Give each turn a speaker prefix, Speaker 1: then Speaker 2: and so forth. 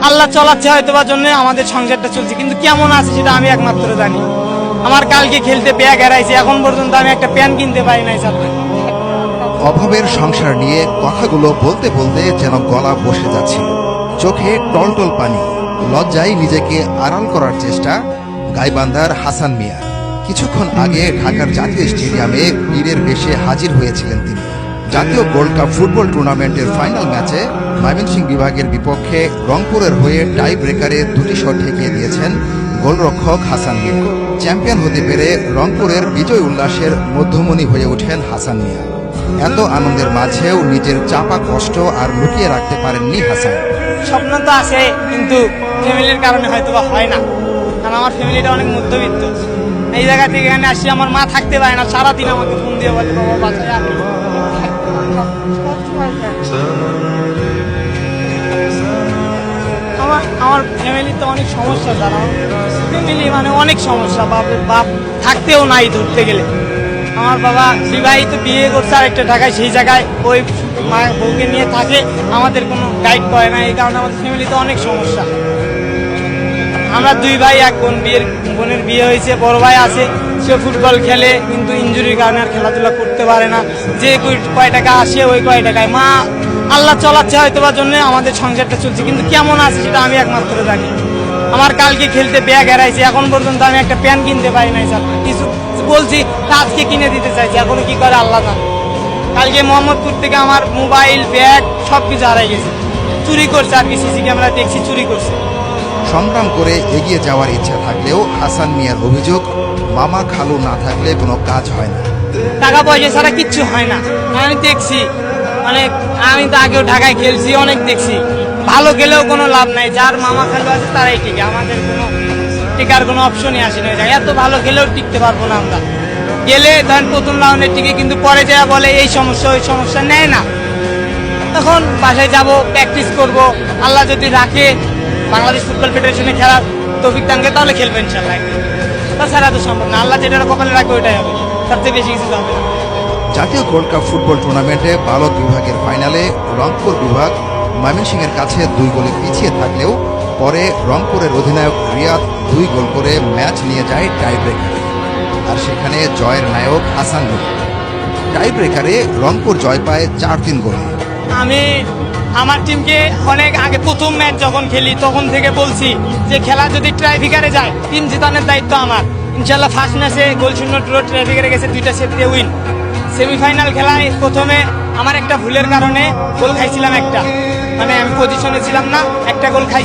Speaker 1: আল্লাহ চলাচ্ছে হয়তো বা জন্য আমাদের সংসারটা চলছে, কিন্তু কেমন আছে সেটা আমি একমাত্র জানি। আমার কালকে খেলতে ব্যাগ হারাইছে, এখন পর্যন্ত আমি একটা প্যান্ট কিনতে পারি নাই স্যার।
Speaker 2: অভাবের সংসার নিয়ে কথাগুলো বলতে বলতে যেন গলা বসে যাচ্ছিল, চোখে টলটল পানি, লজ্জায় নিজেকে আড়াল করার চেষ্টা গাইবান্ধার হাসান মিয়া। কিছুক্ষণ আগে ঢাকার জাতীয় স্টেডিয়ামে বীরের বেশে হাজির হয়েছিলেন তিনি। জাতীয় গোল্ড কাপ ফুটবল টুর্নামেন্টের ফাইনাল ম্যাচে ময়মনসিংহ বিভাগের বিপক্ষে রংপুরের হয়ে টাই ব্রেকারে দুটি শট ঠেকিয়ে দিয়েছেন গোলরক্ষক হাসান মিয়া। চ্যাম্পিয়ন হতে পেরে রংপুরের বিজয় উল্লাসের মধ্যমণি হয়ে ওঠেন হাসান মিয়া। এত আনন্দের মাঝেও নিজের চাপা কষ্ট আর লুকিয়ে রাখতে পারেননি হাসান।
Speaker 1: স্বপ্ন তো আছে, কিন্তু ফ্যামিলির কারণে হয়তো বা হয় না, কারণ আমার ফ্যামিলিটা অনেক মধ্যবিত্ত। এই জায়গা থেকে এখানে আসি, আমার মা থাকতে পারে না, সারাদিন আমাকে ফোন দিয়ে বলে বাবা বাসায় আসি। আমার ফ্যামিলিতে অনেক সমস্যা, যারা ফ্যামিলি মানে অনেক সমস্যা। বাপ থাকতেও নাই ধরতে গেলে। আমার বাবা বিবাহিত, বিয়ে করছে আরেকটা ঢাকায়, সেই জায়গায় ওই মা বউকে নিয়ে থাকে, আমাদের কোনো গাইড করে না। এই কারণে আমাদের ফ্যামিলিতে অনেক সমস্যা। আমরা দুই ভাই এক বোন, বোনের বিয়ে হয়েছে, বড় ভাই আছে, সে ফুটবল খেলে, কিন্তু ইনজুরির কারণে আর খেলাধুলা করতে পারে না। যে কয় টাকা আসে ওই কয় টাকায় মা আল্লাহ চলাচ্ছে হয়তো বা জন্য আমাদের সংসারটা চলছে, কিন্তু কেমন আছে সেটা আমি একমাত্র জানি। আমার কালকে খেলতে ব্যাগ হারাইছে, এখন পর্যন্ত আমি একটা প্যান্ট কিনতে পারি নাই স্যার। কিছু বলছি আজকে কিনে দিতে চাইছি, এখনো কি করে আল্লাহ জানে। কালকে মোহাম্মদপুর থেকে আমার মোবাইল, ব্যাগ সবকিছু হারাই গেছে, চুরি করছে। আর কি সিসি ক্যামেরা দেখছি চুরি করছে।
Speaker 2: সংগ্রাম করে এগিয়ে যাওয়ার ইচ্ছা থাকলেও হাসান মিয়ার অভিযোগ, মামা খালু না থাকলে কোনো কাজ হয় না।
Speaker 1: টাকা পয়সা ছাড়া কিচ্ছু হয় না। আমি দেখছি, মানে আমি তো আগেও ঢাকায় খেলছি, অনেক দেখছি। ভালো গেলেও কোনো লাভ নাই, যার মামা খালু আছে তারাই টিকে, আমাদের কোনো টিকার কোনো অপশনই আসে না। এত ভালো গেলেও টিকতে পারবো না আমরা। গেলে ধরেন প্রথম রাউন্ডে টিকে, কিন্তু পরে যা বলে এই সমস্যা ওই সমস্যা, নেয় না। তখন বাসায় যাব, প্র্যাকটিস করব, আল্লাহ যদি রাখে বাংলাদেশ ফুটবল ফেডারেশনে খেলার তৌফিক দানকে, তাহলে খেলবেন ইনশাআল্লাহ। তাছাড়া তো সম্ভব না, আল্লাহ যেটা কপালে রাখবে ওইটাই হবে, তার থেকে বেশি কিছু হবে না।
Speaker 2: জাতীয় গোল্ড কাপ ফুটবল টুর্নামেন্টে বালক বিভাগের ফাইনালে রংপুর বিভাগ ময়মনসিংহের কাছে 2 গোলে পিছিয়ে থাকলেও পরে রংপুরের অধিনায়ক রিয়াদ 2 গোল করে ম্যাচ নিয়ে যায় টাই ব্রেকারে। আর সেখানে জয়ের নায়ক হাসান মিয়া। টাই ব্রেকারে রংপুর জয় পায় 4-3 গোলে।
Speaker 1: আমি আমার টিমকে অনেক আগে প্রথম ম্যাচ যখন খেলি তখন থেকে বলছি যে খেলা যদি ট্রাইফিকারে যায়, টিম জেতানোর দায়িত্ব আমার। ইনশাল্লাহ ফার্স্ট ম্যাচে 0-0 ড্র, ট্রাইফিকারে গেছে 2টা সেট দিয়ে উইন। সেমিফাইনাল খেলায় প্রথমে আমার একটা ভুলের কারণে গোল খাইছিলাম একটা, মানে আমি পজিশনে ছিলাম না, একটা গোল খাই।